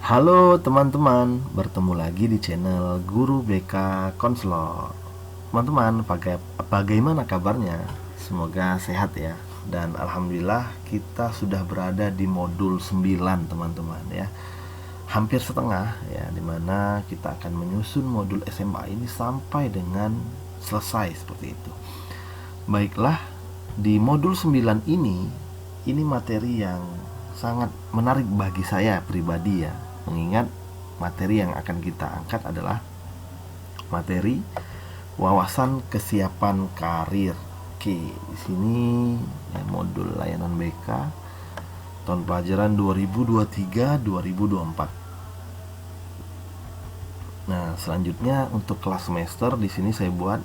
Halo teman-teman, bertemu lagi di channel Guru BK Konselor. Teman-teman, bagaimana kabarnya? Semoga sehat ya. Dan alhamdulillah kita sudah berada di modul 9 teman-teman ya. Hampir setengah ya, dimana kita akan menyusun modul SMA ini sampai dengan selesai seperti itu. Baiklah, di modul 9 ini materi yang sangat menarik bagi saya pribadi ya. Mengingat materi yang akan kita angkat adalah materi wawasan kesiapan karir. Oke, di sini ya, modul layanan BK tahun pelajaran 2023-2024. Nah, selanjutnya untuk kelas semester di sini saya buat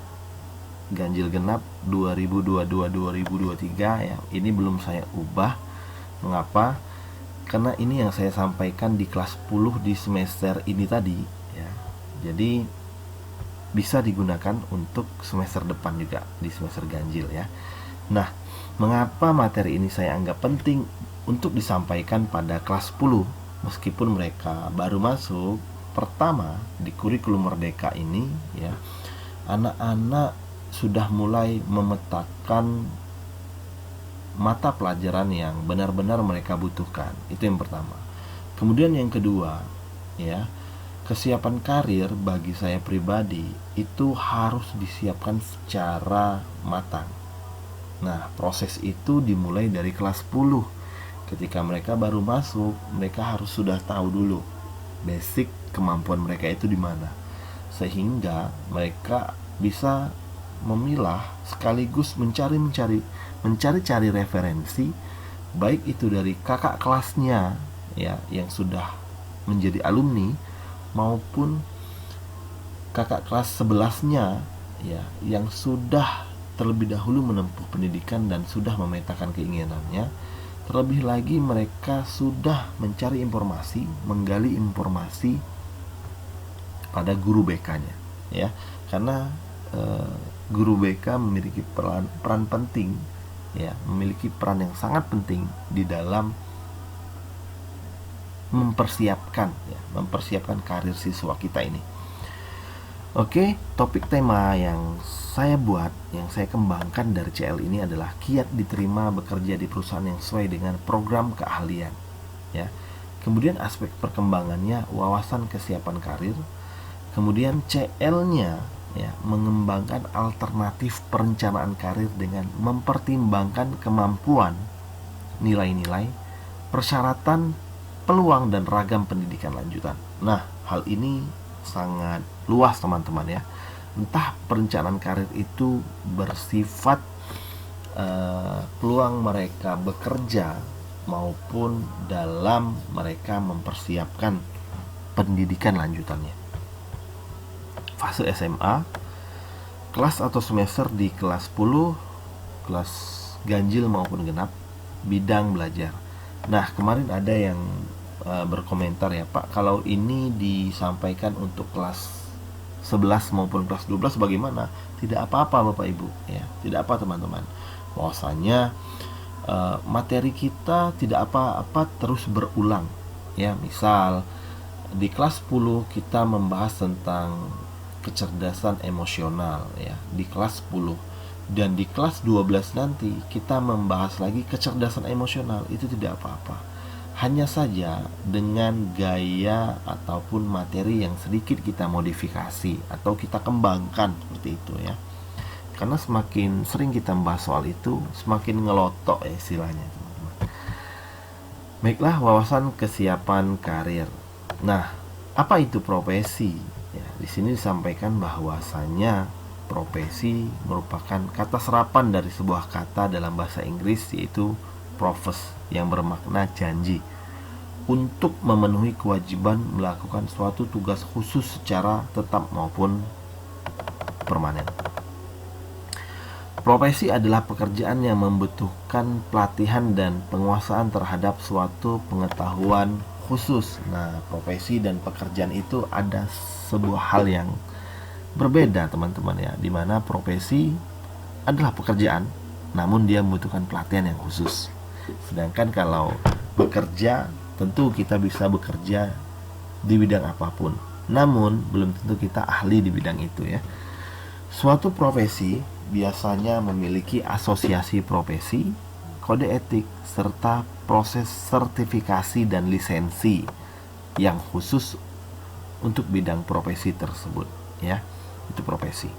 ganjil genap 2022-2023 ya. Ini belum saya ubah. Mengapa? Karena ini yang saya sampaikan di kelas 10 di semester ini tadi ya. Jadi bisa digunakan untuk semester depan juga, di semester ganjil ya. Nah, mengapa materi ini saya anggap penting untuk disampaikan pada kelas 10 meskipun mereka baru masuk pertama di kurikulum merdeka ini ya. Anak-anak sudah mulai memetakan mata pelajaran yang benar-benar mereka butuhkan. Itu yang pertama. Kemudian yang kedua, ya, kesiapan karir bagi saya pribadi itu harus disiapkan secara matang. Nah, proses itu dimulai dari kelas 10. Ketika mereka baru masuk, mereka harus sudah tahu dulu basic kemampuan mereka itu di mana. Sehingga mereka bisa memilah sekaligus mencari-cari referensi, baik itu dari kakak kelasnya ya yang sudah menjadi alumni maupun kakak kelas sebelasnya ya yang sudah terlebih dahulu menempuh pendidikan dan sudah memetakan keinginannya. Terlebih lagi mereka sudah mencari informasi, menggali informasi pada guru BK-nya ya. Karena guru BK memiliki peran penting ya, memiliki peran yang sangat penting di dalam mempersiapkan karir siswa kita ini. Oke, topik tema yang saya buat, yang saya kembangkan dari CL ini adalah kiat diterima bekerja di perusahaan yang sesuai dengan program keahlian ya. Kemudian aspek perkembangannya wawasan kesiapan karir. Kemudian CL-nya ya, mengembangkan alternatif perencanaan karir dengan mempertimbangkan kemampuan, nilai-nilai, persyaratan, peluang dan ragam pendidikan lanjutan. Nah, hal ini sangat luas teman-teman ya. Entah perencanaan karir itu bersifat peluang mereka bekerja maupun dalam mereka mempersiapkan pendidikan lanjutannya. Fase SMA, kelas atau semester di kelas 10, kelas ganjil maupun genap, bidang belajar. Nah, kemarin ada yang berkomentar ya, Pak, kalau ini disampaikan untuk kelas 11 maupun kelas 12 bagaimana? Tidak apa-apa Bapak Ibu ya, tidak apa teman-teman. Bahwasanya materi kita tidak apa-apa terus berulang ya. Misal di kelas 10 kita membahas tentang kecerdasan emosional ya di kelas 10, dan di kelas 12 nanti kita membahas lagi kecerdasan emosional. Itu tidak apa-apa, hanya saja dengan gaya ataupun materi yang sedikit kita modifikasi atau kita kembangkan seperti itu ya. Karena semakin sering kita membahas soal itu, semakin ngelotok ya istilahnya teman-teman. Baiklah, wawasan kesiapan karir. Nah, apa itu profesi? Ya, di sini disampaikan bahwasanya profesi merupakan kata serapan dari sebuah kata dalam bahasa Inggris yaitu profess yang bermakna janji untuk memenuhi kewajiban melakukan suatu tugas khusus secara tetap maupun permanen. Profesi adalah pekerjaan yang membutuhkan pelatihan dan penguasaan terhadap suatu pengetahuan khusus. Nah, profesi dan pekerjaan itu ada sebuah hal yang berbeda teman-teman ya, dimana profesi adalah pekerjaan namun dia membutuhkan pelatihan yang khusus. Sedangkan kalau bekerja, tentu kita bisa bekerja di bidang apapun. Namun belum tentu kita ahli di bidang itu ya. Suatu profesi biasanya memiliki asosiasi profesi, kode etik, serta proses sertifikasi dan lisensi yang khusus untuk bidang profesi tersebut ya. Itu profesi.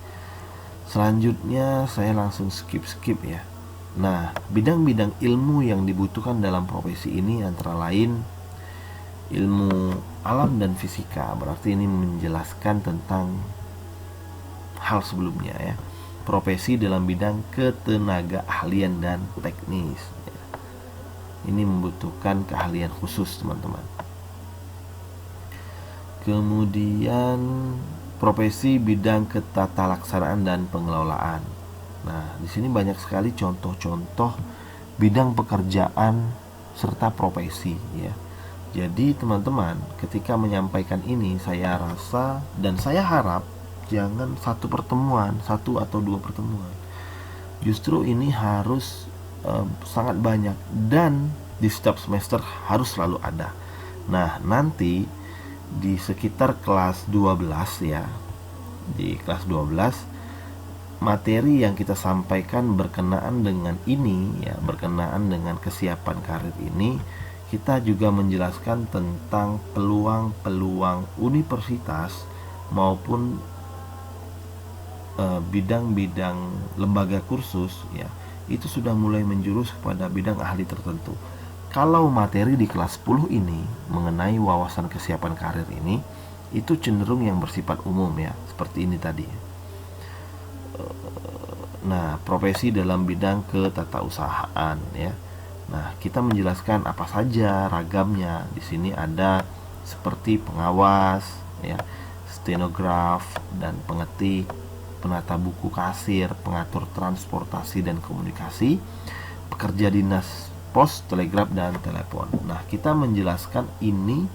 Selanjutnya saya langsung skip ya. Nah, bidang-bidang ilmu yang dibutuhkan dalam profesi ini antara lain ilmu alam dan fisika. Berarti ini menjelaskan tentang hal sebelumnya ya. Profesi dalam bidang ketenaga ahlian dan teknis ya. Ini membutuhkan keahlian khusus teman-teman. Kemudian profesi bidang ketatalaksanaan dan pengelolaan. Nah, di sini banyak sekali contoh-contoh bidang pekerjaan serta profesi ya. Jadi teman-teman, ketika menyampaikan ini saya rasa dan saya harap jangan satu atau dua pertemuan. Justru ini harus sangat banyak dan di setiap semester harus selalu ada. Nah, nanti di sekitar kelas 12 ya. Di kelas 12 materi yang kita sampaikan berkenaan dengan ini ya, berkenaan dengan kesiapan karir ini, kita juga menjelaskan tentang peluang-peluang universitas maupun bidang-bidang lembaga kursus ya. Itu sudah mulai menjurus kepada bidang ahli tertentu. Kalau materi di kelas 10 ini mengenai wawasan kesiapan karir ini, itu cenderung yang bersifat umum ya, seperti ini tadi. Nah, profesi dalam bidang ketatausahaan ya. Nah, kita menjelaskan apa saja ragamnya. Di sini ada seperti pengawas ya, stenograf dan pengetik, penata buku kasir, pengatur transportasi dan komunikasi, pekerja dinas pos, telegraf, dan telepon. Nah, kita menjelaskan ini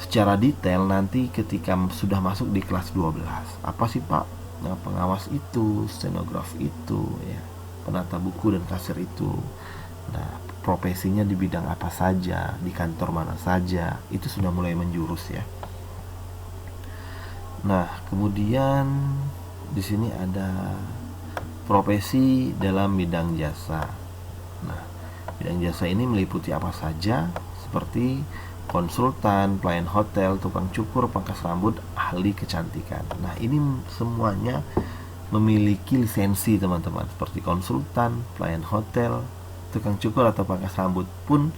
secara detail nanti ketika sudah masuk di kelas 12. Apa sih Pak? Nah, pengawas itu, stenograf itu ya, penata buku dan kasir itu. Nah, profesinya di bidang apa saja, di kantor mana saja, itu sudah mulai menjurus ya. Nah, kemudian di sini ada profesi dalam bidang jasa. Nah, bidang jasa ini meliputi apa saja, seperti konsultan, pelayan hotel, tukang cukur, pangkas rambut, ahli kecantikan. Nah, ini semuanya memiliki lisensi teman-teman, seperti konsultan, pelayan hotel, tukang cukur atau pangkas rambut pun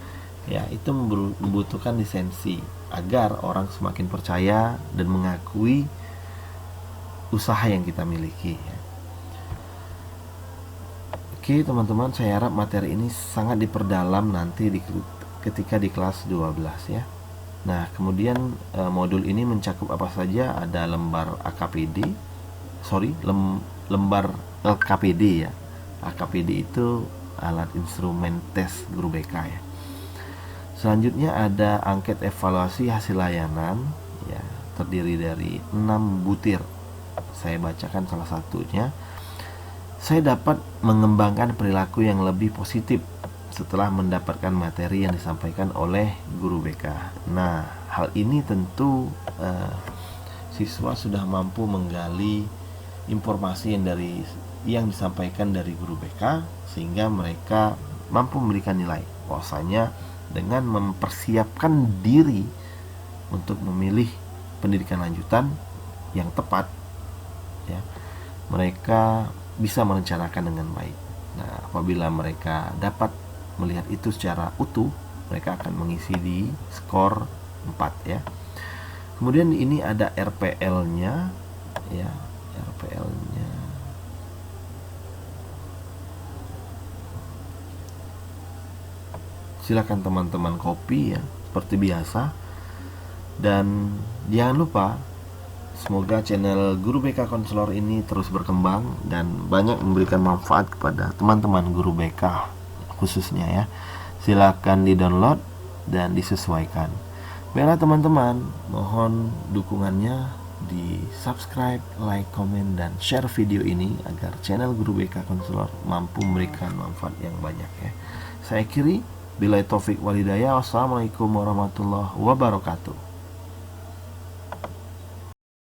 ya, itu membutuhkan lisensi agar orang semakin percaya dan mengakui usaha yang kita miliki ya. Oke teman-teman, saya harap materi ini sangat diperdalam nanti ketika di kelas 12 ya. Nah, kemudian modul ini mencakup apa saja? Ada lembar lembar LKPD ya. LKPD itu alat instrumen tes guru BK ya. Selanjutnya ada angket evaluasi hasil layanan ya, terdiri dari 6 butir. Saya bacakan salah satunya. Saya dapat mengembangkan perilaku yang lebih positif setelah mendapatkan materi yang disampaikan oleh guru BK. Nah, hal ini tentu siswa sudah mampu menggali informasi yang disampaikan dari guru BK, sehingga mereka mampu memberikan nilai. Bahwasanya dengan mempersiapkan diri untuk memilih pendidikan lanjutan yang tepat ya, mereka bisa merencanakan dengan baik. Nah, apabila mereka dapat melihat itu secara utuh, mereka akan mengisi di skor 4 ya. Kemudian ini ada RPL-nya ya, RPL-nya. Silakan teman-teman copy ya, seperti biasa. Dan jangan lupa, semoga channel Guru BK Konselor ini terus berkembang dan banyak memberikan manfaat kepada teman-teman guru BK khususnya ya. Silakan di-download dan disesuaikan. Baiklah teman-teman, mohon dukungannya di subscribe, like, komen, dan share video ini agar channel Guru BK Konselor mampu memberikan manfaat yang banyak ya. Saya akhiri, billahi taufik walhidayah. Wassalamualaikum warahmatullahi wabarakatuh.